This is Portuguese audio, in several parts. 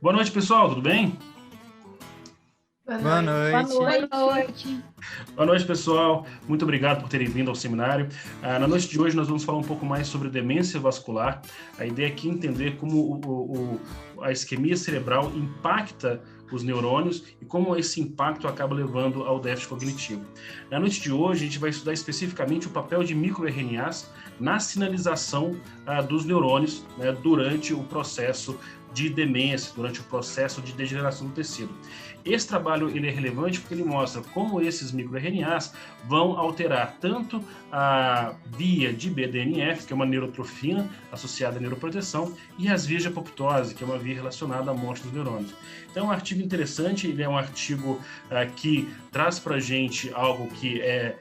Boa noite, pessoal, tudo bem? Boa noite. Boa noite. Boa noite, pessoal. Muito obrigado por terem vindo ao seminário. Na noite de hoje, nós vamos falar um pouco mais sobre demência vascular. A ideia aqui é entender como a isquemia cerebral impacta os neurônios e como esse impacto acaba levando ao déficit cognitivo. Na noite de hoje, a gente vai estudar especificamente o papel de microRNAs na sinalização dos neurônios, né, durante o processo de demência, durante o processo de degeneração do tecido. Esse trabalho ele é relevante porque ele mostra como esses microRNAs vão alterar tanto a via de BDNF, que é uma neurotrofina associada à neuroproteção, e as vias de apoptose, que é uma via relacionada à morte dos neurônios. Então é um artigo interessante, ele é um artigo que traz para a gente algo que é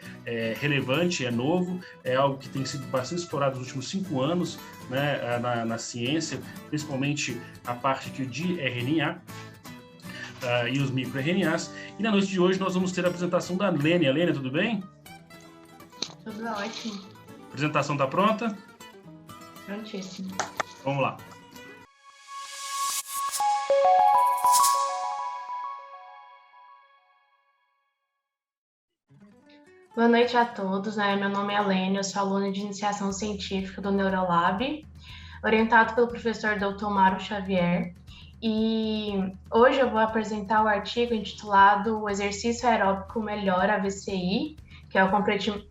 relevante, é novo, é algo que tem sido bastante explorado nos últimos 5 anos, né, na ciência, principalmente a parte aqui de RNA, e os microRNAs. E na noite de hoje nós vamos ter a apresentação da Lênia. Lênia, tudo bem? Tudo ótimo. A apresentação está pronta? Prontíssimo. Vamos lá. Boa noite a todos. Meu nome é Lênia, eu sou aluna de iniciação científica do Neurolab, orientado pelo professor Dr. Mário Xavier. E hoje eu vou apresentar o artigo intitulado O Exercício Aeróbico Melhora a VCI, que é o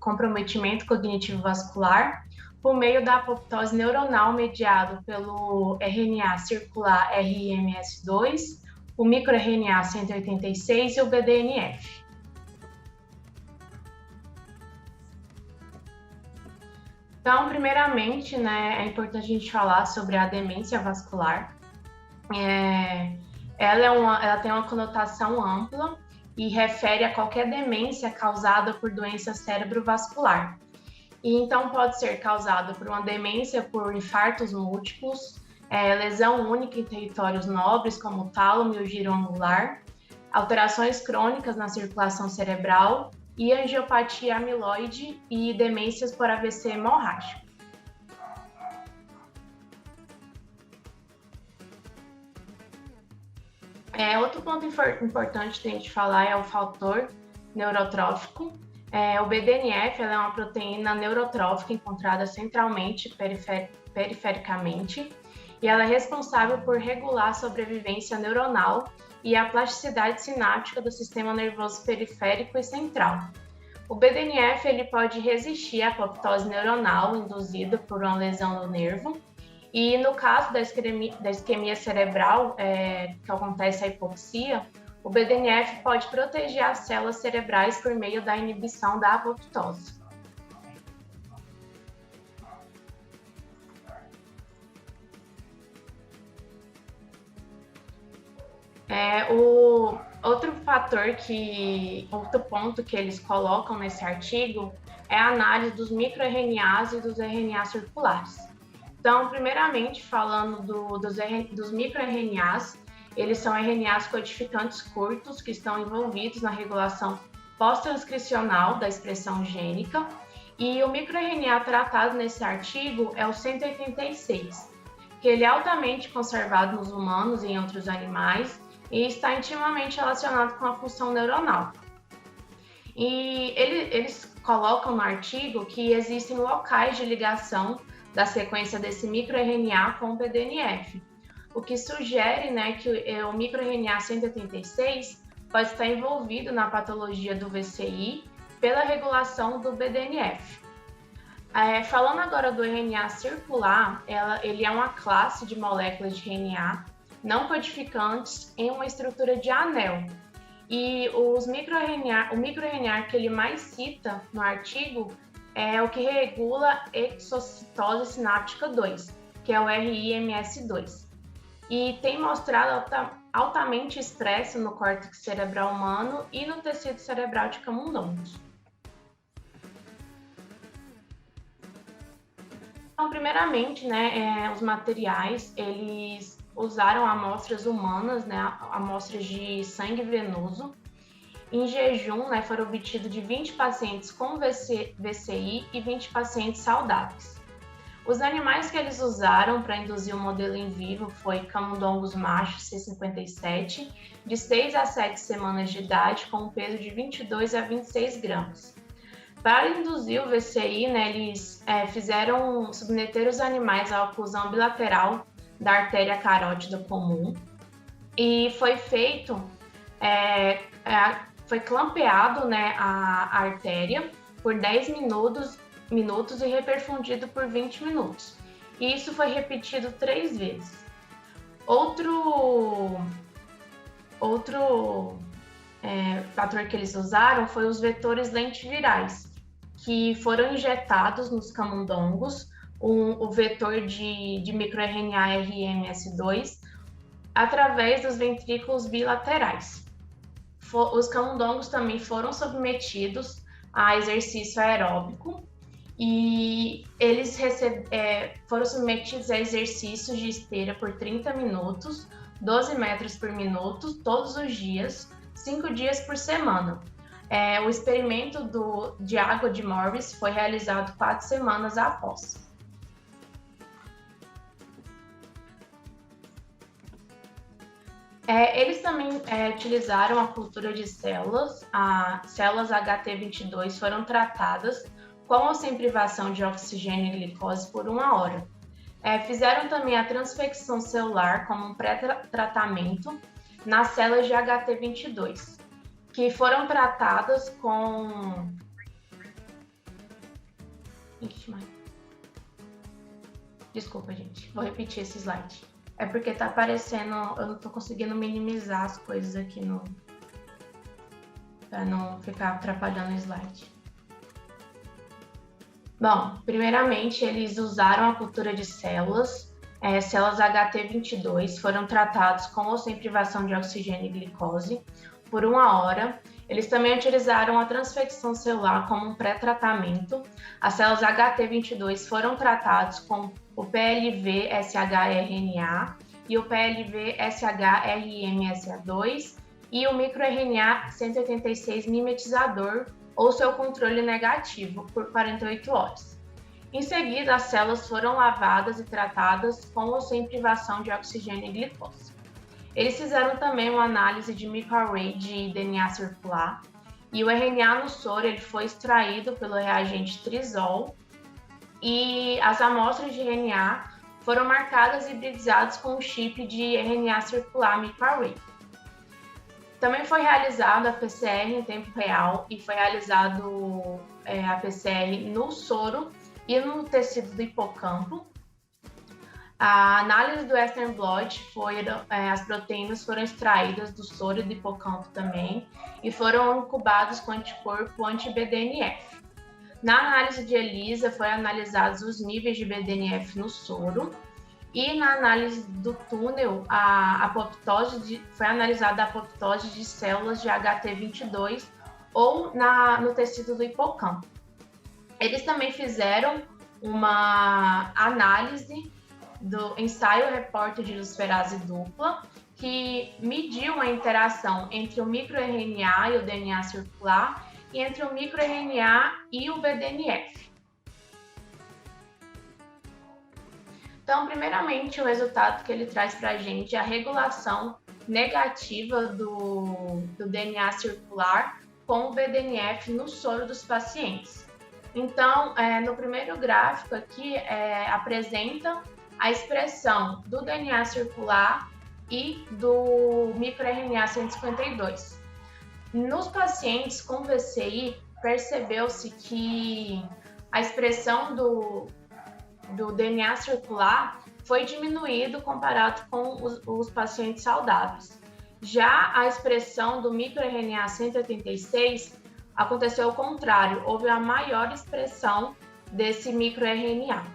comprometimento cognitivo vascular, por meio da apoptose neuronal mediado pelo RNA circular RIMS2, o microRNA 186 e o BDNF. Então, primeiramente, é importante a gente falar sobre a demência vascular. Ela tem uma conotação ampla e refere a qualquer demência causada por doença cerebrovascular. E então pode ser causada por uma demência por infartos múltiplos, lesão única em territórios nobres como o tálamo e o giro angular, alterações crônicas na circulação cerebral e angiopatia amiloide e demências por AVC hemorrágico. Outro ponto importante que a gente falar é o fator neurotrófico. O BDNF é uma proteína neurotrófica encontrada centralmente, perifericamente, e ela é responsável por regular a sobrevivência neuronal e a plasticidade sináptica do sistema nervoso periférico e central. O BDNF ele pode resistir à apoptose neuronal induzida por uma lesão no nervo, e no caso da isquemia cerebral, que acontece a hipoxia, o BDNF pode proteger as células cerebrais por meio da inibição da apoptose. Outro ponto que eles colocam nesse artigo é a análise dos microRNAs e dos RNAs circulares. Então, primeiramente, falando dos microRNAs, eles são RNAs codificantes curtos que estão envolvidos na regulação pós-transcricional da expressão gênica, e o microRNA tratado nesse artigo é o 186, que ele é altamente conservado nos humanos e em outros animais e está intimamente relacionado com a função neuronal. E eles colocam no artigo que existem locais de ligação da sequência desse microRNA com o BDNF, o que sugere que o microRNA 186 pode estar envolvido na patologia do VCI pela regulação do BDNF. Falando agora do RNA circular, ele é uma classe de moléculas de RNA não codificantes em uma estrutura de anel. E o microRNA que ele mais cita no artigo é o que regula a exocitose sináptica 2, que é o RIMS2. E tem mostrado altamente expresso no córtex cerebral humano e no tecido cerebral de camundongos. Então, primeiramente, os materiais, eles usaram amostras humanas, amostras de sangue venoso. Em jejum, foram obtidos de 20 pacientes com VCI e 20 pacientes saudáveis. Os animais que eles usaram para induzir o modelo em vivo foi camundongos machos C57, de 6 a 7 semanas de idade, com um peso de 22 a 26 gramas. Para induzir o VCI, né, eles fizeram submeter os animais à oclusão bilateral da artéria carótida comum e foi feito, foi clampeado, né, a artéria por 10 minutos e reperfundido por 20 minutos. E isso foi repetido 3 vezes. Outro fator que eles usaram foi os vetores lentivirais, que foram injetados nos camundongos, o vetor de microRNA RMS2, através dos ventrículos bilaterais. Os camundongos também foram submetidos a exercício aeróbico e eles foram submetidos a exercícios de esteira por 30 minutos, 12 metros por minuto, todos os dias, 5 dias por semana. O experimento de água de Morris foi realizado 4 semanas após. Eles também utilizaram a cultura de células. As células HT22 foram tratadas com ou sem privação de oxigênio e glicose por 1 hora. Fizeram também a transfecção celular como um pré-tratamento nas células de HT22, que foram tratadas com... Desculpa, gente. Vou repetir esse slide. É porque tá aparecendo... Eu não tô conseguindo minimizar as coisas aqui para não ficar atrapalhando o slide. Bom, primeiramente, eles usaram a cultura de células. Células HT22 foram tratadas com ou sem privação de oxigênio e glicose por 1 hora. Eles também utilizaram a transfecção celular como um pré-tratamento. As células HT22 foram tratadas com o PLV-SHRNA e o PLV-SHRMSA2 e o microRNA 186 mimetizador ou seu controle negativo por 48 horas. Em seguida, as células foram lavadas e tratadas com ou sem privação de oxigênio e glicose. Eles fizeram também uma análise de microarray de DNA circular e o RNA no soro ele foi extraído pelo reagente Trizol e as amostras de RNA foram marcadas e hibridizadas com um chip de RNA circular microarray. Também foi realizada a PCR em tempo real e foi realizado a PCR no soro e no tecido do hipocampo. A análise do Western blot as proteínas foram extraídas do soro e do hipocampo também e foram incubadas com anticorpo anti-BDNF. Na análise de ELISA, foram analisados os níveis de BDNF no soro e na análise do túnel, foi analisada a apoptose de células de HT22 ou no tecido do hipocampo. Eles também fizeram uma análise do ensaio repórter de luciferase dupla, que mediu a interação entre o microRNA e o DNA circular e entre o microRNA e o BDNF. Então, primeiramente, o resultado que ele traz para a gente é a regulação negativa do DNA circular com o BDNF no soro dos pacientes. Então, no primeiro gráfico aqui, apresenta a expressão do DNA circular e do microRNA 152. Nos pacientes com VCI, percebeu-se que a expressão do DNA circular foi diminuído comparado com os pacientes saudáveis. Já a expressão do microRNA 186 aconteceu o contrário, houve a maior expressão desse microRNA.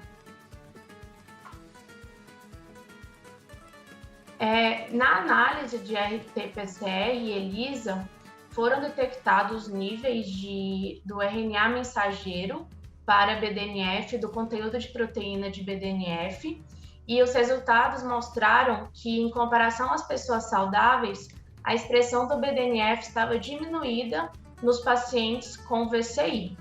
Na análise de RT-PCR e ELISA, foram detectados níveis do RNA mensageiro para BDNF, do conteúdo de proteína de BDNF, e os resultados mostraram que, em comparação às pessoas saudáveis, a expressão do BDNF estava diminuída nos pacientes com VCI.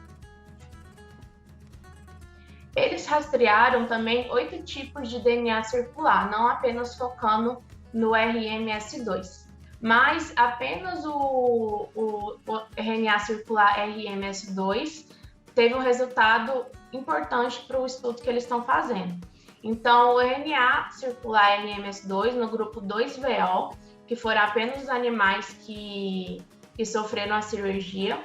Eles rastrearam também 8 tipos de DNA circular, não apenas focando no RMS2, mas apenas o RNA circular RMS2 teve um resultado importante para o estudo que eles estão fazendo. Então, o RNA circular RMS2 no grupo 2VO, que foram apenas os animais que sofreram a cirurgia,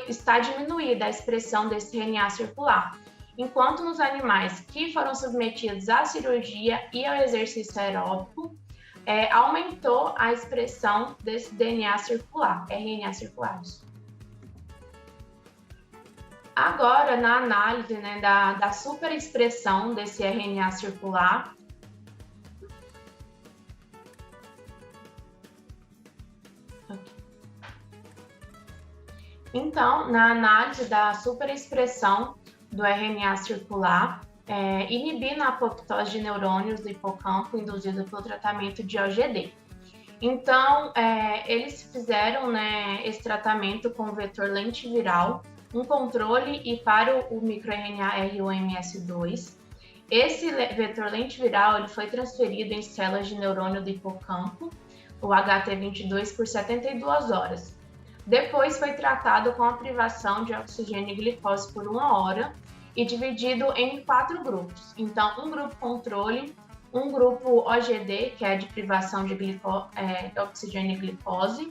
está diminuída a expressão desse RNA circular, enquanto nos animais que foram submetidos à cirurgia e ao exercício aeróbico, aumentou a expressão desse DNA circular, RNA circulares. Agora, na análise, né, da superexpressão desse RNA circular, então, na análise da superexpressão do RNA circular, inibindo a apoptose de neurônios do hipocampo induzida pelo tratamento de OGD. Então, eles fizeram, né, esse tratamento com o vetor lentiviral, um controle e para o microRNA RUMS2. Esse vetor lentiviral ele foi transferido em células de neurônio do hipocampo, o HT22, por 72 horas. Depois foi tratado com a privação de oxigênio e glicose por 1 hora e dividido em 4 grupos. Então, um grupo controle, um grupo OGD, que é de privação de oxigênio e glicose,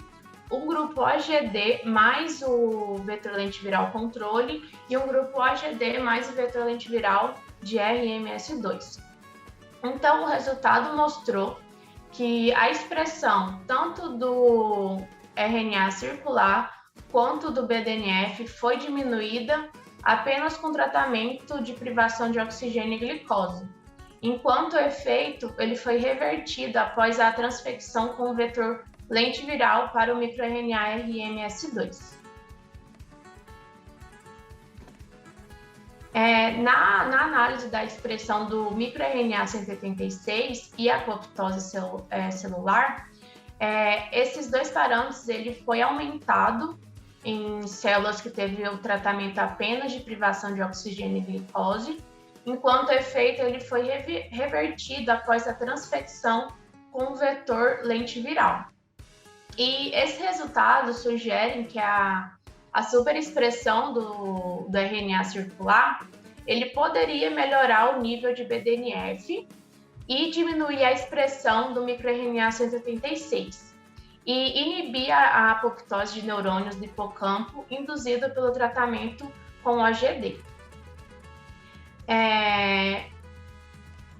um grupo OGD mais o vetor lentiviral controle e um grupo OGD mais o vetor lentiviral de RMS2. Então, o resultado mostrou que a expressão tanto do RNA circular quanto do BDNF foi diminuída apenas com tratamento de privação de oxigênio e glicose, enquanto o efeito ele foi revertido após a transfecção com o vetor lentiviral para o microRNA RMS2. Na análise da expressão do microRNA 186 e a apoptose celular, esses dois parâmetros ele foi aumentado em células que teve o tratamento apenas de privação de oxigênio e glicose, enquanto o efeito ele foi revertido após a transfecção com o vetor lentiviral. E esses resultados sugerem que a superexpressão do RNA circular ele poderia melhorar o nível de BDNF e diminuir a expressão do microRNA 186 e inibir a apoptose de neurônios do hipocampo induzida pelo tratamento com OGD.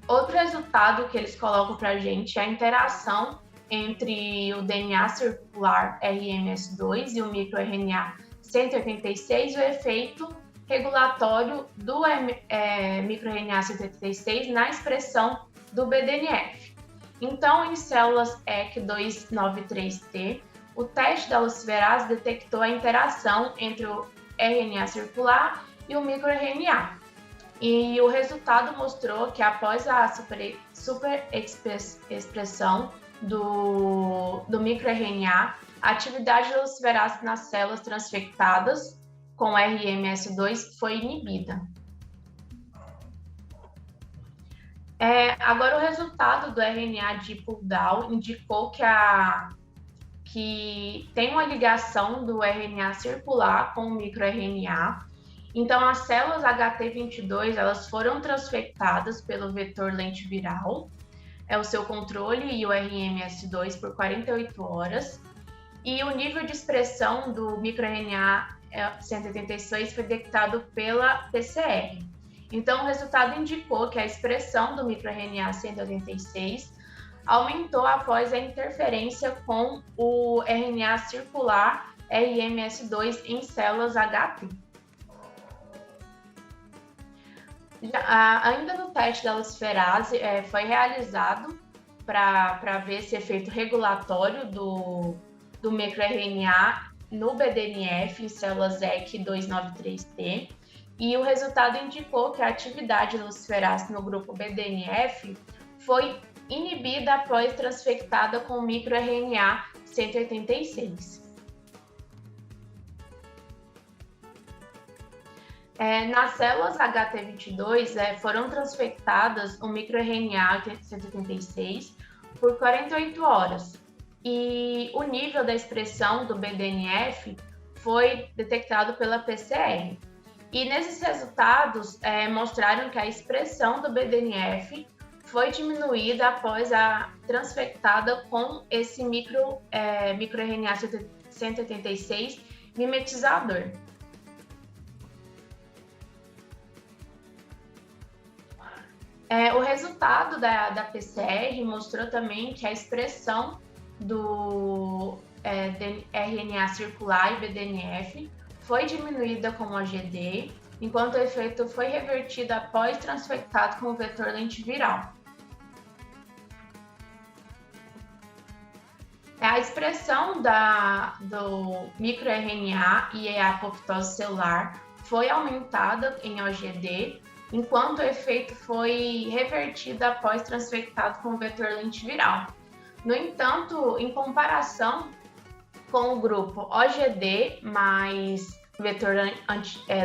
Outro resultado que eles colocam para a gente é a interação entre o DNA circular RMS2 e o microRNA 186 e o efeito regulatório do microRNA 186 na expressão do BDNF. Então, em células EC293T, o teste da luciferase detectou a interação entre o RNA circular e o microRNA. E o resultado mostrou que após a superexpressão do microRNA, a atividade da luciferase nas células transfectadas com RMS2 foi inibida. Agora, o resultado do RNA de pull-down indicou que tem uma ligação do RNA circular com o microRNA. Então, as células HT22 elas foram transfectadas pelo vetor lentiviral, o seu controle e o RMS2 por 48 horas. E o nível de expressão do microRNA 186 foi detectado pela PCR. Então, o resultado indicou que a expressão do microRNA 186 aumentou após a interferência com o RNA circular RMS2 em células HT. Ainda no teste da luciferase, foi realizado para ver esse efeito regulatório do microRNA no BDNF em células EC293T, e o resultado indicou que a atividade luciferase no grupo BDNF foi inibida após transfectada com o microRNA 186. Nas células HT22 foram transfectadas o microRNA 186 por 48 horas e o nível da expressão do BDNF foi detectado pela PCR. E nesses resultados mostraram que a expressão do BDNF foi diminuída após a transfectada com esse microRNA 186 mimetizador. O resultado da PCR mostrou também que a expressão do RNA circular e BDNF foi diminuída com o OGD, enquanto o efeito foi revertido após transfectado com o vetor lentiviral. A expressão do microRNA e a apoptose celular foi aumentada em OGD, enquanto o efeito foi revertido após transfectado com o vetor lentiviral. No entanto, em comparação com o grupo OGD mais vetor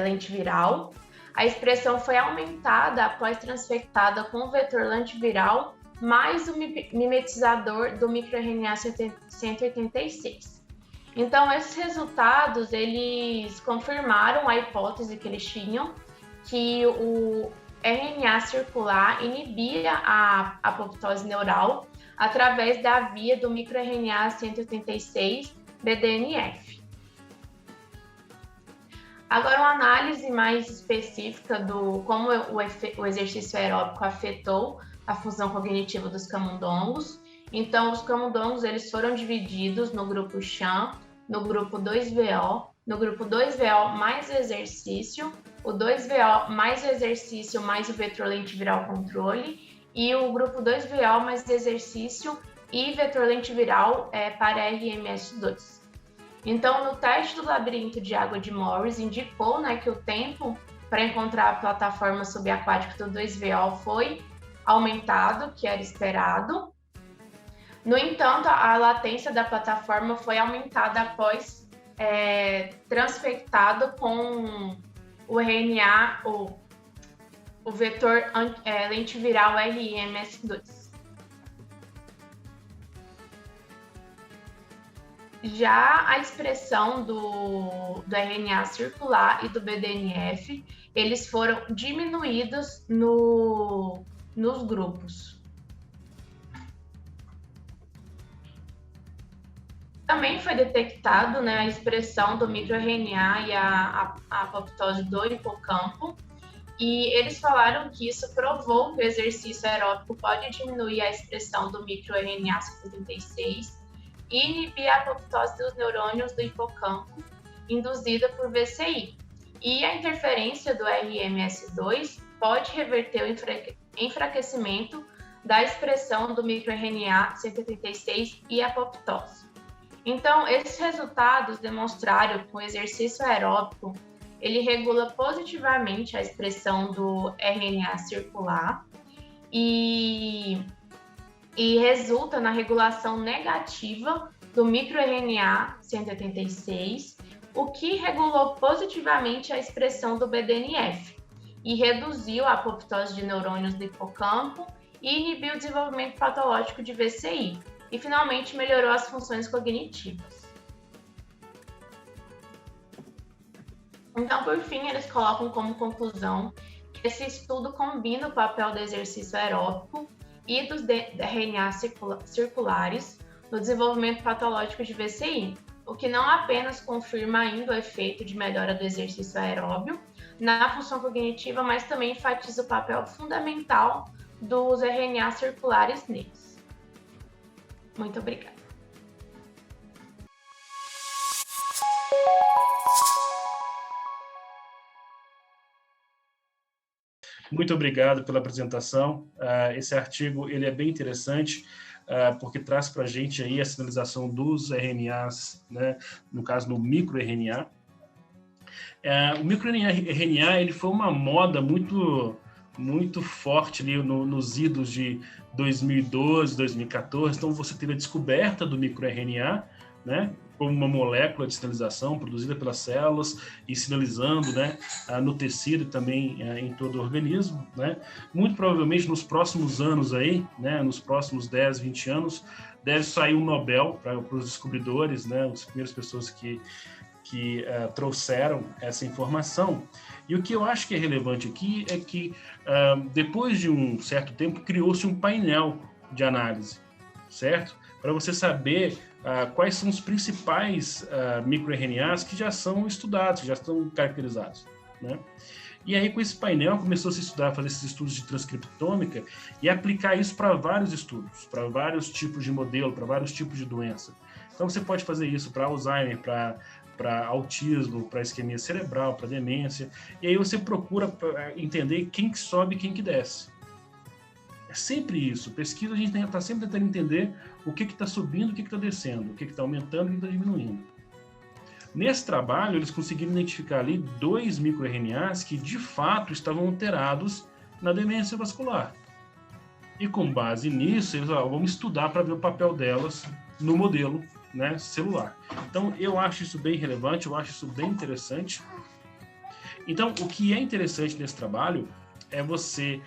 lentiviral, a expressão foi aumentada após transfectada com o vetor lentiviral mais o mimetizador do microRNA 186. Então, esses resultados, eles confirmaram a hipótese que eles tinham, que o RNA circular inibia a apoptose neural através da via do microRNA 186 BDNF. Agora, uma análise mais específica do como o exercício aeróbico afetou a função cognitiva dos camundongos. Então, os camundongos eles foram divididos no grupo Sham, no grupo 2VO, no grupo 2VO mais exercício, o 2VO mais exercício mais o vetor lentiviral controle e o grupo 2VO mais exercício e vetor lentiviral para RMS2. Então, no teste do labirinto de água de Morris, indicou que o tempo para encontrar a plataforma subaquática do 2VO foi aumentado, que era esperado. No entanto, a latência da plataforma foi aumentada após transfectado com o RNA, o vetor lentiviral RMS2. Já a expressão do RNA circular e do BDNF, eles foram diminuídos nos grupos. Também foi detectado a expressão do microRNA e a apoptose do hipocampo, e eles falaram que isso provou que o exercício aeróbico pode diminuir a expressão do microRNA 186 e inibir a apoptose dos neurônios do hipocampo induzida por VCI. E a interferência do RMS2 pode reverter o enfraquecimento da expressão do microRNA 186 e apoptose. Então, esses resultados demonstraram que o exercício aeróbico ele regula positivamente a expressão do RNA circular e resulta na regulação negativa do microRNA 186, o que regulou positivamente a expressão do BDNF e reduziu a apoptose de neurônios do hipocampo e inibiu o desenvolvimento patológico de VCI. E, finalmente, melhorou as funções cognitivas. Então, por fim, eles colocam como conclusão que esse estudo combina o papel do exercício aeróbico e dos RNA circulares no desenvolvimento patológico de VCI, o que não apenas confirma ainda o efeito de melhora do exercício aeróbio na função cognitiva, mas também enfatiza o papel fundamental dos RNA circulares neles. Muito obrigada. Muito obrigado pela apresentação. Esse artigo ele é bem interessante, porque traz para a gente aí a sinalização dos RNAs, no caso no microRNA. O microRNA ele foi uma moda muito forte ali nos idos de 2012, 2014. Então, você teve a descoberta do microRNA, né, como uma molécula de sinalização produzida pelas células e sinalizando, né, no tecido e também em todo o organismo, né? Muito provavelmente nos próximos anos aí, né, nos próximos 10, 20 anos, deve sair um Nobel para os descobridores, né, as primeiras pessoas que trouxeram essa informação. E o que eu acho que é relevante aqui é que, depois de um certo tempo, criou-se um painel de análise, certo? Para você saber quais são os principais microRNAs que já são estudados, já estão caracterizados, né? E aí, com esse painel, começou a se estudar, fazer esses estudos de transcriptômica e aplicar isso para vários estudos, para vários tipos de modelo, para vários tipos de doença. Então, você pode fazer isso para Alzheimer, para autismo, para isquemia cerebral, para demência. E aí você procura entender quem que sobe e quem que desce. É sempre isso. Pesquisa, a gente está sempre tentando entender o que está subindo, o que está descendo, o que está aumentando e o que está diminuindo. Nesse trabalho, eles conseguiram identificar ali 2 microRNAs que, de fato, estavam alterados na demência vascular. E, com base nisso, eles vamos estudar para ver o papel delas no modelo, né, celular. Então, eu acho isso bem relevante, eu acho isso bem interessante. Então, o que é interessante nesse trabalho é você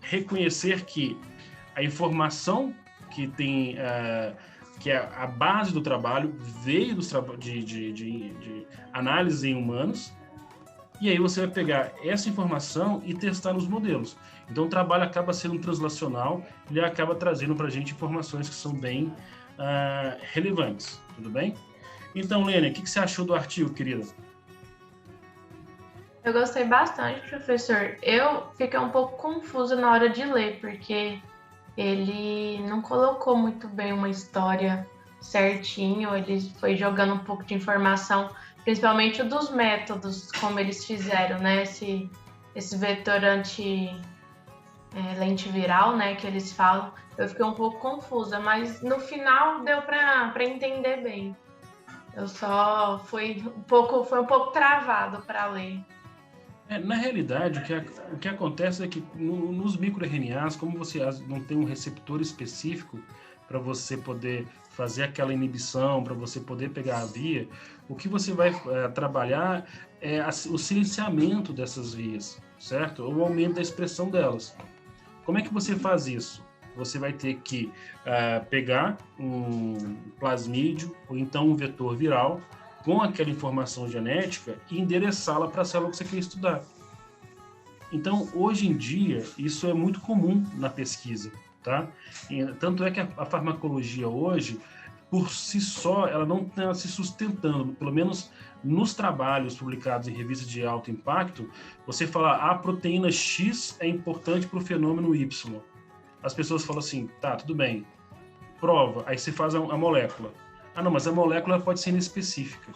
reconhecer que a informação que tem, que é a base do trabalho, veio de análise em humanos, e aí você vai pegar essa informação e testar nos modelos. Então, o trabalho acaba sendo translacional, ele acaba trazendo para a gente informações que são bem relevantes, tudo bem? Então, Lênia, o que você achou do artigo, querida? Eu gostei bastante, professor. Eu fiquei um pouco confusa na hora de ler, porque ele não colocou muito bem uma história certinho, ele foi jogando um pouco de informação, principalmente dos métodos, como eles fizeram, né? Esse vetor lentiviral, né, que eles falam, eu fiquei um pouco confusa, mas no final deu para entender bem. Eu só foi um pouco travado para ler. Na realidade, o que acontece é que nos microRNAs, como você não tem um receptor específico para você poder fazer aquela inibição, para você poder pegar a via, o que você vai trabalhar é o silenciamento dessas vias, certo? Ou o aumento da expressão delas. Como é que você faz isso? Você vai ter que pegar um plasmídio ou então um vetor viral com aquela informação genética e endereçá-la para a célula que você quer estudar. Então, hoje em dia, isso é muito comum na pesquisa, tá? Tanto é que a farmacologia hoje, por si só, ela não está se sustentando, pelo menos nos trabalhos publicados em revistas de alto impacto, você fala a proteína X é importante para o fenômeno Y. As pessoas falam assim, tá, tudo bem, prova, aí você faz a molécula. Ah, não, mas a molécula pode ser inespecífica.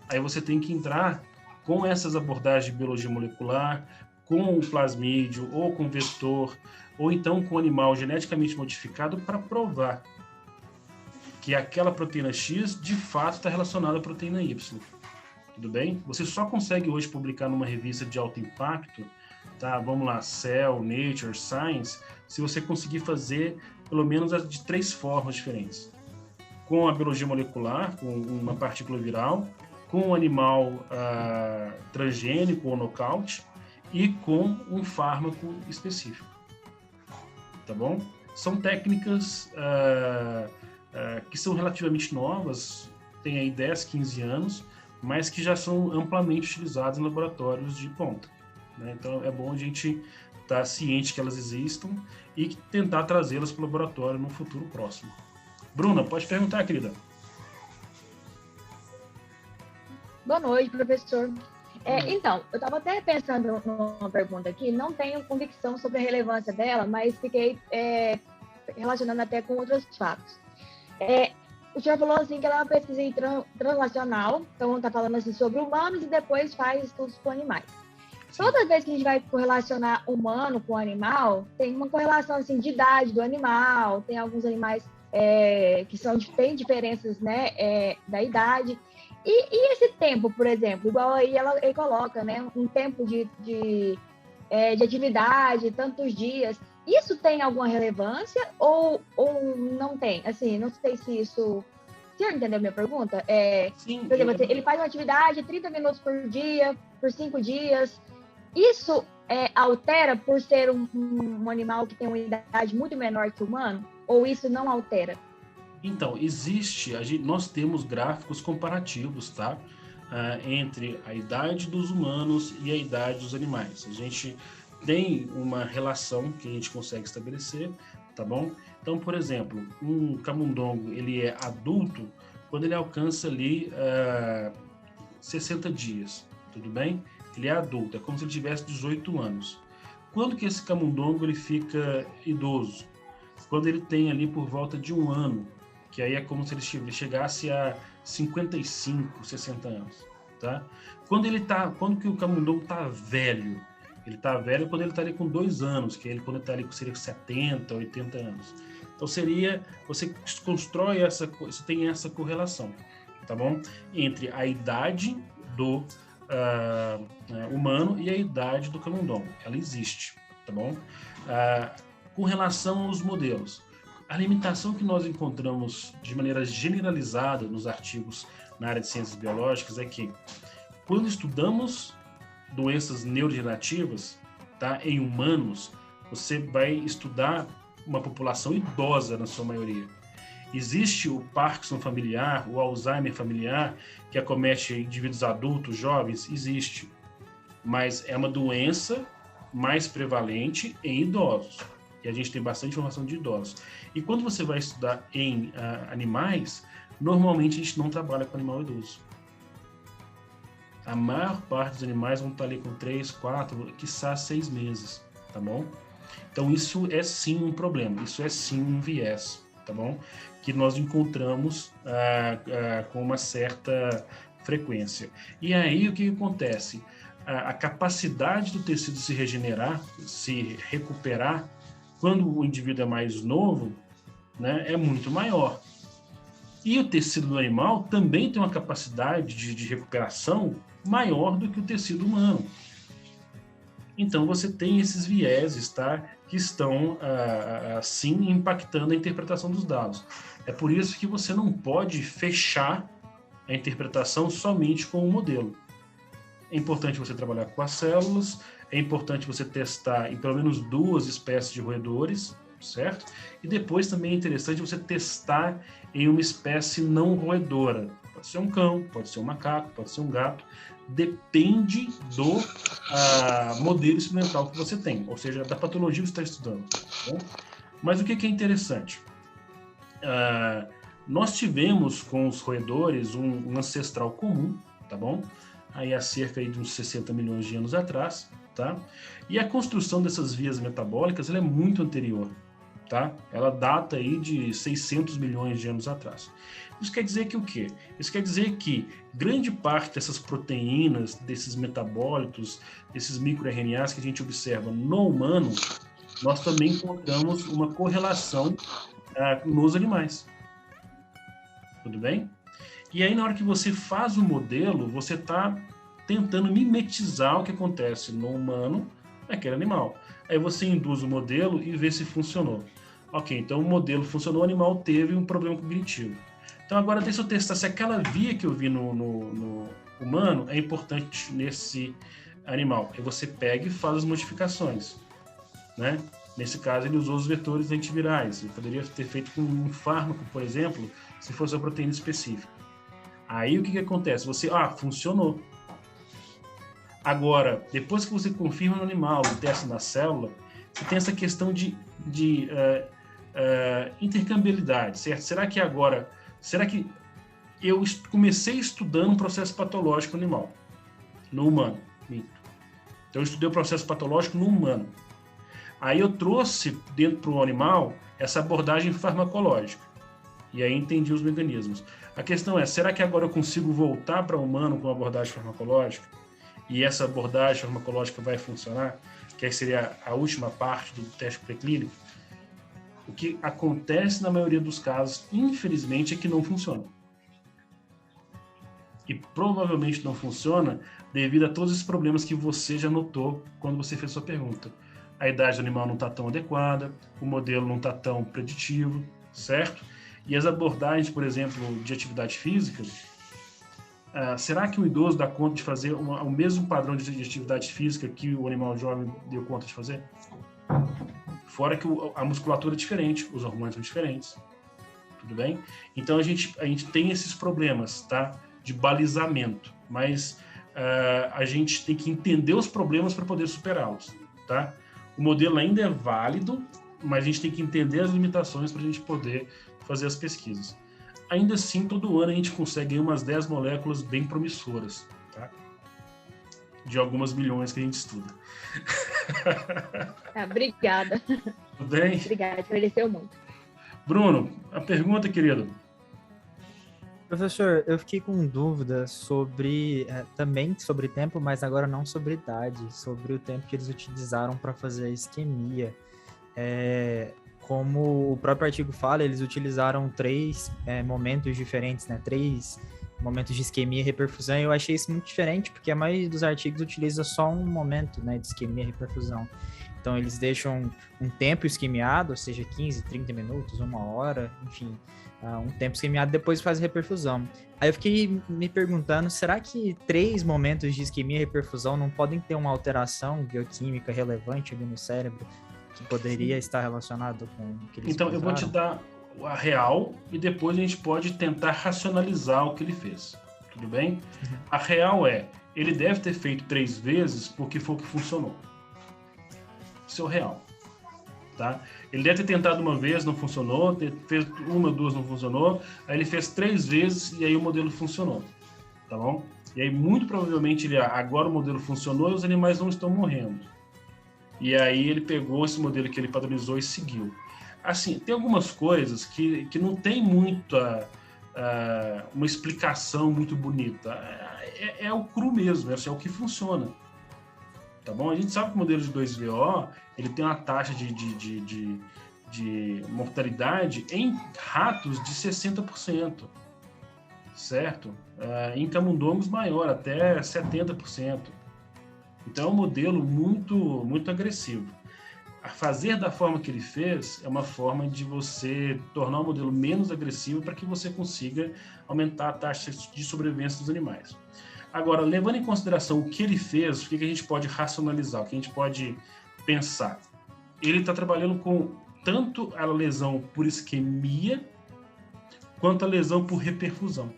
Aí você tem que entrar com essas abordagens de biologia molecular, com o plasmídio, ou com vetor, ou então com animal geneticamente modificado para provar que aquela proteína X, de fato, está relacionada à proteína Y. Tudo bem? Você só consegue hoje publicar numa revista de alto impacto, tá? Vamos lá, Cell, Nature, Science, se você conseguir fazer pelo menos de 3 formas diferentes. Com a biologia molecular, com uma partícula viral, com um animal transgênico ou nocaute e com um fármaco específico. Tá bom? São técnicas que são relativamente novas, têm aí 10, 15 anos, mas que já são amplamente utilizadas em laboratórios de ponta, né? Então é bom a gente estar ciente que elas existam e tentar trazê-las para o laboratório no futuro próximo. Bruna, pode perguntar, querida. Boa noite, professor. Então, eu estava até pensando numa pergunta aqui, não tenho convicção sobre a relevância dela, mas fiquei relacionando até com outros fatos. O senhor falou assim que ela é uma pesquisa translacional, então está falando assim sobre humanos e depois faz estudos com animais. Sim. Toda vez que a gente vai correlacionar humano com animal, tem uma correlação assim, de idade do animal, tem alguns animais que têm diferenças, né, da idade. E esse tempo, por exemplo, igual aí ele coloca, né, um tempo de atividade, tantos dias. Isso tem alguma relevância ou não tem? Assim, não sei se isso senhor entendeu a minha pergunta? Sim. Por exemplo, ele faz uma atividade 30 minutos por dia, por 5 dias. Isso altera por ser um animal que tem uma idade muito menor que o humano? Ou isso não altera? Então, nós temos gráficos comparativos, tá? Entre a idade dos humanos e a idade dos animais. A gente tem uma relação que a gente consegue estabelecer, tá bom? Então, por exemplo, um camundongo, ele é adulto quando ele alcança ali 60 dias, tudo bem? Ele é adulto, é como se ele tivesse 18 anos. Quando que esse camundongo ele fica idoso? Quando ele tem ali por volta de 1 ano, que aí é como se ele chegasse a 55, 60 anos, tá? Quando que o camundongo está velho? Ele está velho quando ele está ali com 2 anos, que ele quando ele está ali seria 70, 80 anos. Então você constrói você tem essa correlação, tá bom? Entre a idade do humano e a idade do camundongo. Ela existe, tá bom? Com relação aos modelos, a limitação que nós encontramos de maneira generalizada nos artigos na área de ciências biológicas é que quando estudamos doenças neurodegenerativas, tá, em humanos, você vai estudar uma população idosa na sua maioria. Existe o Parkinson familiar, o Alzheimer familiar, que acomete indivíduos adultos, jovens? Existe. Mas é uma doença mais prevalente em idosos. E a gente tem bastante informação de idosos. E quando você vai estudar em animais, normalmente a gente não trabalha com animal idoso. A maior parte dos animais vão estar ali com 3, 4, quiçá 6 meses, tá bom? Então isso é sim um problema, isso é sim um viés, tá bom? Que nós encontramos com uma certa frequência. E aí o que acontece? A capacidade do tecido se regenerar, se recuperar, quando o indivíduo é mais novo, né, é muito maior. E o tecido do animal também tem uma capacidade de recuperação maior do que o tecido humano. Então você tem esses vieses, tá, que estão assim impactando a interpretação dos dados. É por isso que você não pode fechar a interpretação somente com o modelo. É importante você trabalhar com as células, é importante você testar em pelo menos 2 espécies de roedores, certo? E depois também é interessante você testar em uma espécie não roedora. Pode ser um cão, pode ser um macaco, pode ser um gato. Depende do modelo experimental que você tem, ou seja, da patologia que você está estudando. Tá bom? Mas o que é interessante? Nós tivemos com os roedores um ancestral comum, tá bom? Aí há cerca de uns 60 milhões de anos atrás, tá? E a construção dessas vias metabólicas ela é muito anterior, tá? Ela data aí de 600 milhões de anos atrás. Isso quer dizer que o quê? Isso quer dizer que grande parte dessas proteínas, desses metabólitos, desses microRNAs que a gente observa no humano, nós também encontramos uma correlação nos animais. Tudo bem? E aí, na hora que você faz o modelo, você está tentando mimetizar o que acontece no humano naquele animal. Aí você induz o modelo e vê se funcionou. Ok, então o modelo funcionou, o animal teve um problema cognitivo. Então agora deixa eu testar se aquela via que eu vi no humano é importante nesse animal. Aí você pega e faz as modificações, né? Nesse caso ele usou os vetores antivirais. Ele poderia ter feito com um fármaco, por exemplo, se fosse uma proteína específica. Aí o que acontece? Você, funcionou. Agora, depois que você confirma no animal e testa na célula, você tem essa questão de intercambiabilidade, certo? Será que eu comecei estudando um processo patológico no animal, no humano? Então eu estudei o processo patológico no humano. Aí eu trouxe dentro para o animal essa abordagem farmacológica. E aí entendi os mecanismos. A questão é, será que agora eu consigo voltar para o humano com a abordagem farmacológica? E essa abordagem farmacológica vai funcionar? Que aí seria a última parte do teste pré-clínico. O que acontece na maioria dos casos, infelizmente, é que não funciona. E provavelmente não funciona devido a todos esses problemas que você já notou quando você fez sua pergunta. A idade do animal não está tão adequada, o modelo não está tão preditivo, certo? E as abordagens, por exemplo, de atividade física, será que o idoso dá conta de fazer o mesmo padrão de atividade física que o animal jovem deu conta de fazer? Fora que a musculatura é diferente, os hormônios são diferentes. Tudo bem? Então a gente tem esses problemas, tá? De balizamento, mas a gente tem que entender os problemas para poder superá-los, tá? O modelo ainda é válido, mas a gente tem que entender as limitações para a gente poder fazer as pesquisas. Ainda assim, todo ano a gente consegue umas 10 moléculas bem promissoras, tá? De algumas milhões que a gente estuda. Obrigada. Tudo bem? Obrigada, esclareceu muito. Bruno, a pergunta, querido. Professor, eu fiquei com dúvida também sobre tempo, mas agora não sobre idade, sobre o tempo que eles utilizaram para fazer a isquemia. Como o próprio artigo fala, eles utilizaram 3 momentos diferentes, né? 3 momentos de isquemia e reperfusão, e eu achei isso muito diferente, porque a maioria dos artigos utiliza só um momento, né, de isquemia e reperfusão. Então, eles deixam um tempo isquemiado, ou seja, 15, 30 minutos, 1 hora, enfim, um tempo isquemiado, depois faz a reperfusão. Aí eu fiquei me perguntando, será que 3 momentos de isquemia e reperfusão não podem ter uma alteração bioquímica relevante ali no cérebro, que poderia estar relacionado com o que eles Então, eu vou te dar a real e depois a gente pode tentar racionalizar o que ele fez. Tudo bem? Uhum. A real ele deve ter feito 3 vezes porque foi o que funcionou. Isso é o real. Tá? Ele deve ter tentado uma vez, não funcionou, fez 1, 2, não funcionou, aí ele fez 3 vezes e aí o modelo funcionou. Tá bom? E aí, muito provavelmente, agora o modelo funcionou e os animais não estão morrendo. E aí ele pegou esse modelo que ele padronizou e seguiu. Assim, tem algumas coisas que não tem muita uma explicação muito bonita. É o cru mesmo, é o que funciona. Tá bom? A gente sabe que o modelo de 2VO ele tem uma taxa de mortalidade em ratos de 60%, certo? Em camundongos maior, até 70%. Então é um modelo muito, muito agressivo. Fazer da forma que ele fez é uma forma de você tornar o modelo menos agressivo para que você consiga aumentar a taxa de sobrevivência dos animais. Agora, levando em consideração o que ele fez, o que a gente pode racionalizar, o que a gente pode pensar? Ele está trabalhando com tanto a lesão por isquemia quanto a lesão por reperfusão.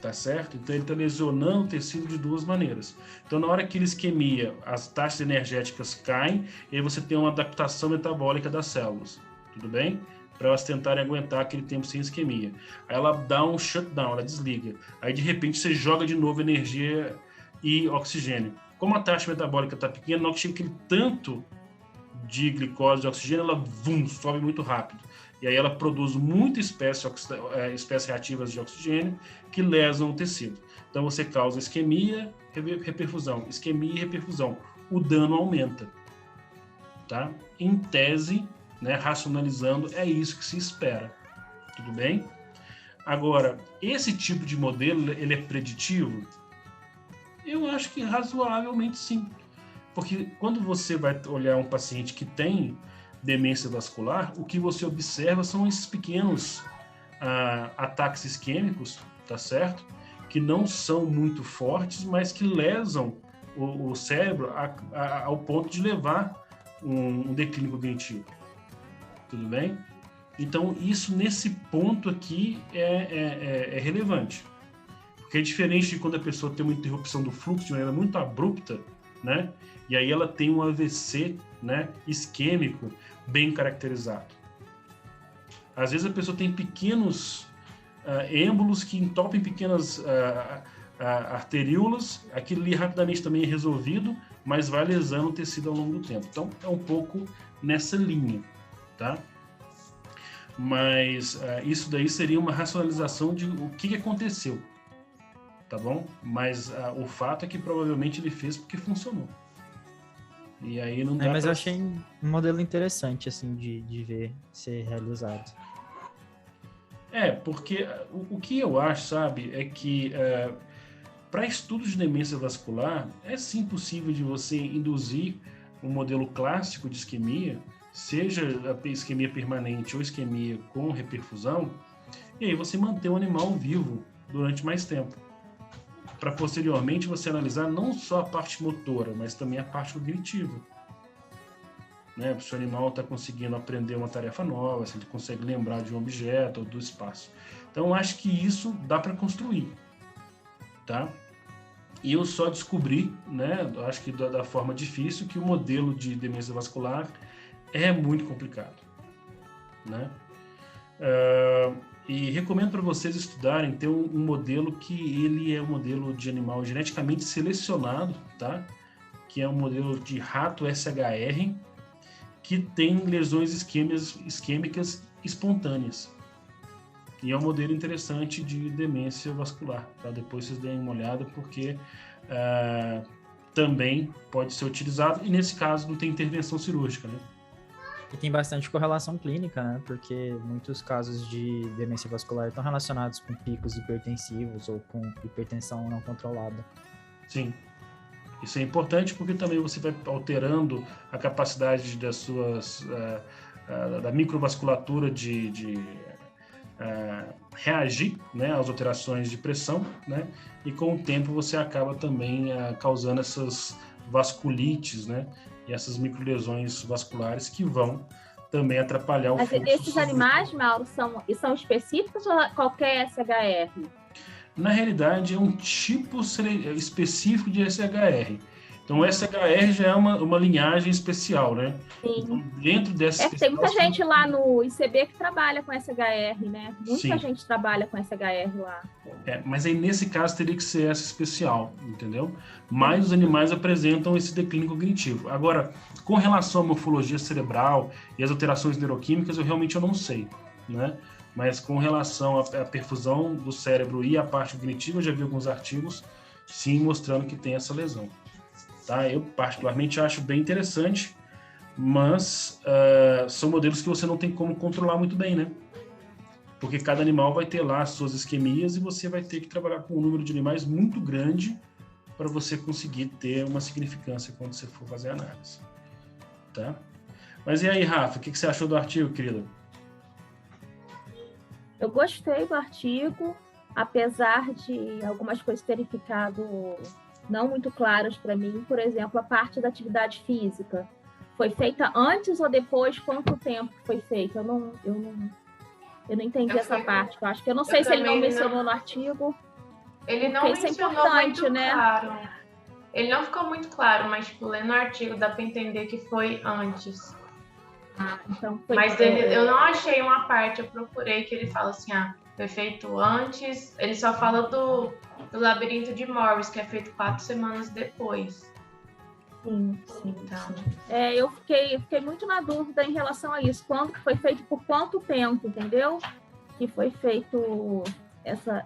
Tá certo? Então ele está lesionando o tecido de 2 maneiras. Então, na hora que ele isquemia, as taxas energéticas caem e aí você tem uma adaptação metabólica das células. Tudo bem? Para elas tentarem aguentar aquele tempo sem isquemia. Aí ela dá um shutdown, ela desliga. Aí, de repente, você joga de novo energia e oxigênio. Como a taxa metabólica está pequena, na hora que chega aquele tanto de glicose e oxigênio, ela sobe muito rápido. E aí ela produz muitas espécies reativas de oxigênio que lesam o tecido. Então você causa isquemia, reperfusão, isquemia e reperfusão. O dano aumenta. Tá? Em tese, né, racionalizando, é isso que se espera. Tudo bem? Agora, esse tipo de modelo, ele é preditivo? Eu acho que razoavelmente sim. Porque quando você vai olhar um paciente que tem demência vascular, o que você observa são esses pequenos ataques isquêmicos, tá certo? Que não são muito fortes, mas que lesam o cérebro ao ponto de levar um declínio cognitivo. Tudo bem? Então, isso nesse ponto aqui é relevante. Porque é diferente de quando a pessoa tem uma interrupção do fluxo de maneira muito abrupta, né? E aí ela tem um AVC, né, isquêmico bem caracterizado. Às vezes a pessoa tem pequenos êmbolos que entopem pequenas arteríolas, aquilo ali rapidamente também é resolvido, mas vai lesando o tecido ao longo do tempo. Então é um pouco nessa linha, tá? Mas isso daí seria uma racionalização de o que aconteceu, tá bom? Mas o fato é que provavelmente ele fez porque funcionou. E aí não dá mas eu achei um modelo interessante, assim, de ver ser realizado. Porque o que eu acho, sabe, é que para estudos de demência vascular, é sim possível de você induzir um modelo clássico de isquemia seja a isquemia permanente ou isquemia com reperfusão, e aí você manter o animal vivo durante mais tempo, para posteriormente você analisar não só a parte motora, mas também a parte cognitiva. Né? Se o animal está conseguindo aprender uma tarefa nova, se ele consegue lembrar de um objeto ou do espaço. Então, eu acho que isso dá para construir. Tá? E eu só descobri, né, acho que da forma difícil, que o modelo de demência vascular é muito complicado. Né? E recomendo para vocês estudarem, ter um modelo que ele é um modelo de animal geneticamente selecionado, tá? Que é um modelo de rato SHR, que tem lesões isquêmicas espontâneas. E é um modelo interessante de demência vascular, tá? Depois vocês deem uma olhada, porque também pode ser utilizado, e nesse caso não tem intervenção cirúrgica, né? E tem bastante correlação clínica, né? Porque muitos casos de demência vascular estão relacionados com picos hipertensivos ou com hipertensão não controlada. Sim. Isso é importante porque também você vai alterando a capacidade das suas da microvasculatura de reagir, né, às alterações de pressão, né? E com o tempo você acaba também causando essas vasculites, né? E essas microlesões vasculares que vão também atrapalhar o fluxo. Mas esses animais, Mauro, são específicos ou qualquer SHR? Na realidade, é um tipo específico de SHR. Então, o SHR já é uma linhagem especial, né? Sim. Então, dentro dessa tem muita gente lá no ICB que trabalha com SHR, né? Muita Sim. gente trabalha com SHR lá. Mas aí, nesse caso, teria que ser essa especial, entendeu? Mas os animais apresentam esse declínio cognitivo. Agora, com relação à morfologia cerebral e as alterações neuroquímicas, eu realmente não sei, né? Mas com relação à perfusão do cérebro e à parte cognitiva, eu já vi alguns artigos, sim, mostrando que tem essa lesão. Tá? Eu, particularmente, acho bem interessante, mas são modelos que você não tem como controlar muito bem, né? Porque cada animal vai ter lá as suas isquemias e você vai ter que trabalhar com um número de animais muito grande para você conseguir ter uma significância quando você for fazer a análise. Tá? Mas e aí, Rafa, o que você achou do artigo, querida? Eu gostei do artigo, apesar de algumas coisas terem ficado não muito claras para mim. Por exemplo, a parte da atividade física. Foi feita antes ou depois? Quanto tempo foi feita? Eu não entendi essa parte. Eu acho que eu não sei se ele não mencionou no artigo. Ele não mencionou muito claro. Ele não ficou muito claro, mas tipo, lendo o artigo dá para entender que foi antes. Então foi. Mas eu não achei uma parte, eu procurei que ele fala assim, foi feito antes. Ele só fala do labirinto de Morris, que é feito 4 semanas depois. Sim. Então. Eu fiquei muito na dúvida em relação a isso. Quando que foi feito, por quanto tempo, entendeu? Que foi feito essa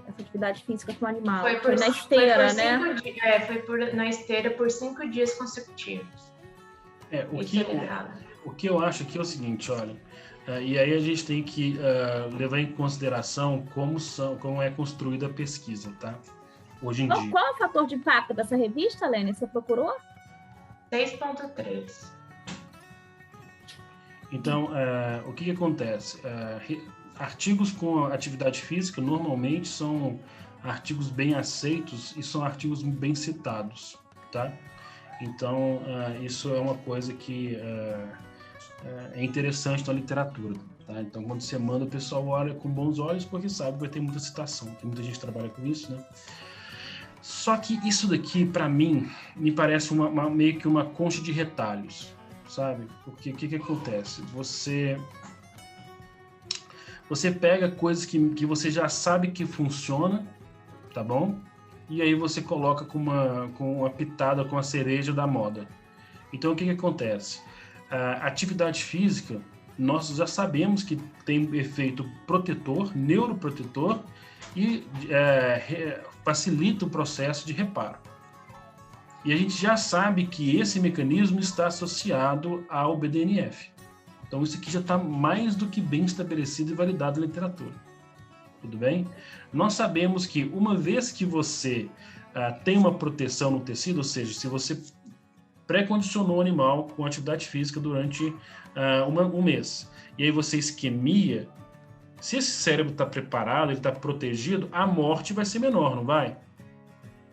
atividade física com o animal. Foi na esteira, né? Na esteira por 5 dias consecutivos. O que eu acho aqui é o seguinte, olha, e aí a gente tem que levar em consideração como é construída a pesquisa, tá? Hoje em dia. Qual é o fator de impacto dessa revista, Lênia? Você procurou? 6,3. Então, o que acontece? Artigos com atividade física normalmente são artigos bem aceitos e são artigos bem citados, tá? Então, isso é uma coisa que é interessante na literatura, tá? Então, quando você manda, o pessoal olha com bons olhos porque sabe que vai ter muita citação, tem muita gente que trabalha com isso, né? Só que isso daqui, para mim, me parece meio que uma concha de retalhos, sabe? Porque o que acontece? Você pega coisas que você já sabe que funciona, tá bom? E aí você coloca com uma pitada, com a cereja da moda. Então, o que acontece? A atividade física, nós já sabemos que tem efeito protetor, neuroprotetor, e facilita o processo de reparo. E a gente já sabe que esse mecanismo está associado ao BDNF. Então, isso aqui já está mais do que bem estabelecido e validado na literatura. Tudo bem? Nós sabemos que uma vez que você tem uma proteção no tecido, ou seja, se você pré-condicionou o animal com atividade física durante um mês. E aí você isquemia, se esse cérebro está preparado, ele está protegido, a morte vai ser menor, não vai?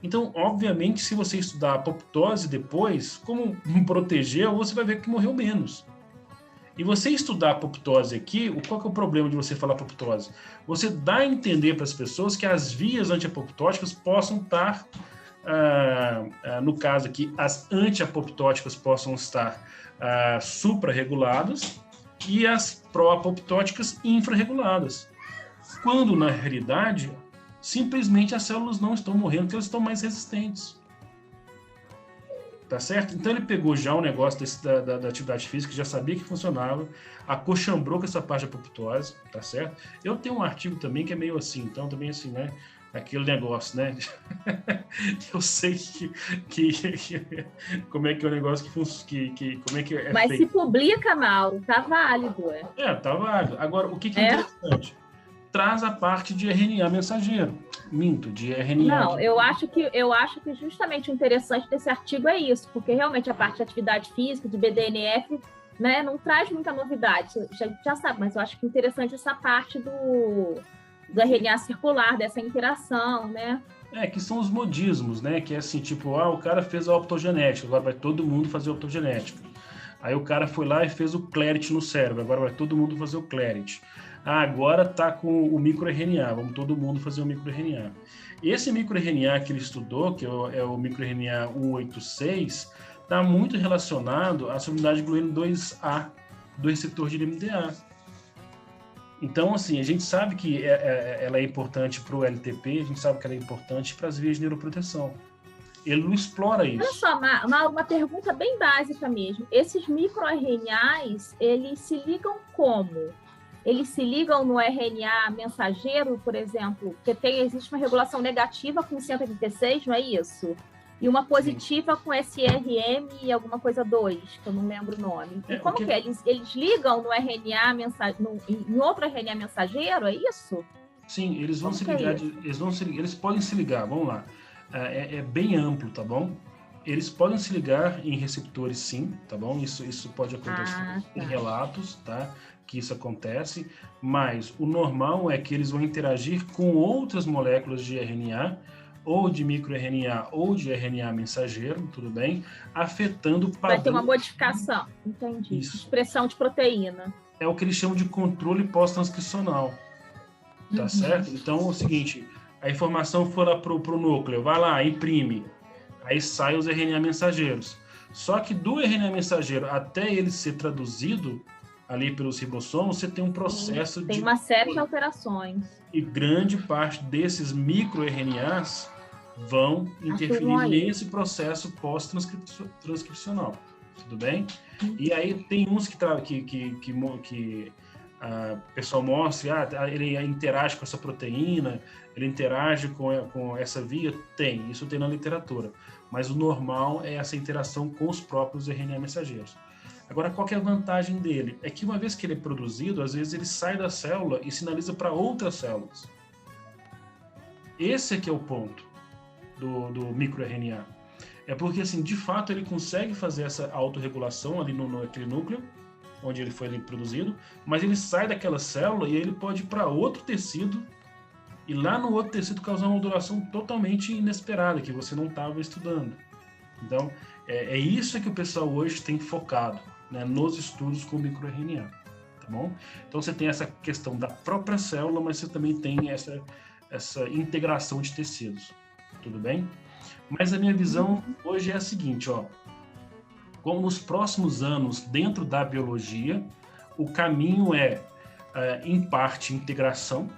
Então, obviamente, se você estudar a apoptose depois, como proteger, você vai ver que morreu menos. E você estudar a apoptose aqui, qual que é o problema de você falar apoptose? Você dá a entender para as pessoas que as vias antiapoptóticas possam estar, no caso aqui, as antiapoptóticas possam estar suprarreguladas e as pró-apoptóticas infrarreguladas. Quando, na realidade, simplesmente as células não estão morrendo, porque elas estão mais resistentes. Tá certo? Então ele pegou já o negócio da atividade física, já sabia que funcionava, acochambrou com essa parte da apoptose, tá certo? Eu tenho um artigo também que é meio assim, então também assim, né? Aquele negócio, né? Eu sei como é que é o negócio como é que é Mas feito. se publica, Mauro, tá válido. Tá válido. Agora, o que é interessante? Traz a parte de RNA mensageiro. De RNA. Não, eu acho que justamente o interessante desse artigo é isso, porque realmente a parte de atividade física, de BDNF, né, não traz muita novidade, já sabe, mas eu acho que interessante essa parte do RNA circular, dessa interação, né? Que são os modismos, né? Que é assim, tipo, o cara fez a optogenética, agora vai todo mundo fazer a optogenética. Aí o cara foi lá e fez o Clarit no cérebro, agora vai todo mundo fazer o Clarit. Agora tá com o microRNA, vamos todo mundo fazer o microRNA. Esse microRNA que ele estudou, que é o microRNA 186, está muito relacionado à solubilidade de glueno 2A, do receptor de NMDA. Então, assim, a gente sabe que ela é importante para o LTP, a gente sabe que ela é importante para as vias de neuroproteção. Ele não explora isso. Olha só, uma pergunta bem básica mesmo. Esses microRNAs, eles se ligam como? Eles se ligam no RNA mensageiro, por exemplo, porque existe uma regulação negativa com 186, não é isso? E uma positiva com SRM e alguma coisa 2, que eu não lembro o nome. E como que é? Eles ligam no RNA em outro RNA mensageiro, é isso? Sim, eles vão se ligar. Eles podem se ligar, vamos lá. É bem amplo, tá bom? Eles podem se ligar em receptores, sim, tá bom? Isso pode acontecer em relatos, tá? Que isso acontece, mas o normal é que eles vão interagir com outras moléculas de RNA, ou de microRNA, ou de RNA mensageiro, tudo bem? Afetando o padrão. Vai ter uma modificação, entendi. Isso. Expressão de proteína. É o que eles chamam de controle pós-transcricional, tá certo? Então, é o seguinte, a informação foi lá pro núcleo, vai lá, imprime, aí saem os RNA mensageiros. Só que do RNA mensageiro até ele ser traduzido ali pelos ribossomos, você tem um processo tem uma série de alterações. E grande parte desses microRNAs vão interferir nesse processo pós-transcricional. Tudo bem? E aí tem uns que o pessoal mostra, ele interage com essa proteína, ele interage com essa via. Isso tem na literatura. Mas o normal é essa interação com os próprios RNA mensageiros. Agora, qual que é a vantagem dele? É que uma vez que ele é produzido, às vezes ele sai da célula e sinaliza para outras células. Esse é que é o ponto do microRNA. É porque, assim, de fato, ele consegue fazer essa autorregulação ali naquele núcleo, onde ele foi produzido, mas ele sai daquela célula e ele pode ir para outro tecido e lá no outro tecido causar uma modulação totalmente inesperada, que você não estava estudando. Então, é isso que o pessoal hoje tem focado, né, nos estudos com microRNA, tá bom? Então você tem essa questão da própria célula, mas você também tem essa integração de tecidos, tudo bem? Mas a minha visão hoje é a seguinte, como nos próximos anos, dentro da biologia, o caminho em parte, integração,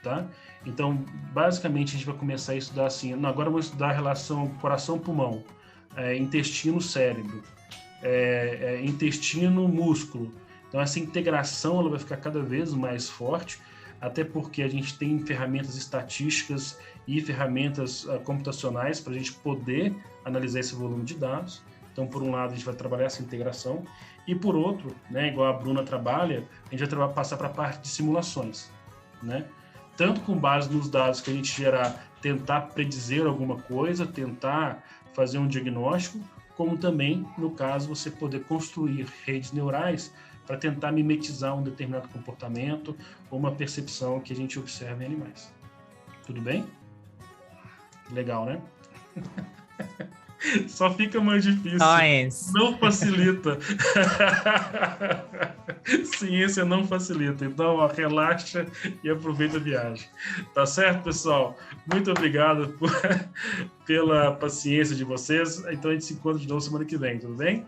tá? Então, basicamente, a gente vai começar a estudar assim, agora vamos estudar a relação coração-pulmão, intestino-cérebro, intestino-músculo. Então, essa integração ela vai ficar cada vez mais forte, até porque a gente tem ferramentas estatísticas e ferramentas computacionais para a gente poder analisar esse volume de dados. Então, por um lado, a gente vai trabalhar essa integração, e por outro, né, igual a Bruna trabalha, a gente vai passar para a parte de simulações, né? Tanto com base nos dados que a gente gerar, tentar predizer alguma coisa, tentar fazer um diagnóstico, como também, no caso, você poder construir redes neurais para tentar mimetizar um determinado comportamento ou uma percepção que a gente observa em animais. Tudo bem? Legal, né? Só fica mais difícil. Science. Não facilita. Ciência não facilita. Então, ó, relaxa e aproveita a viagem. Tá certo, pessoal? Muito obrigado pela paciência de vocês. Então, a gente se encontra de novo semana que vem, tudo bem?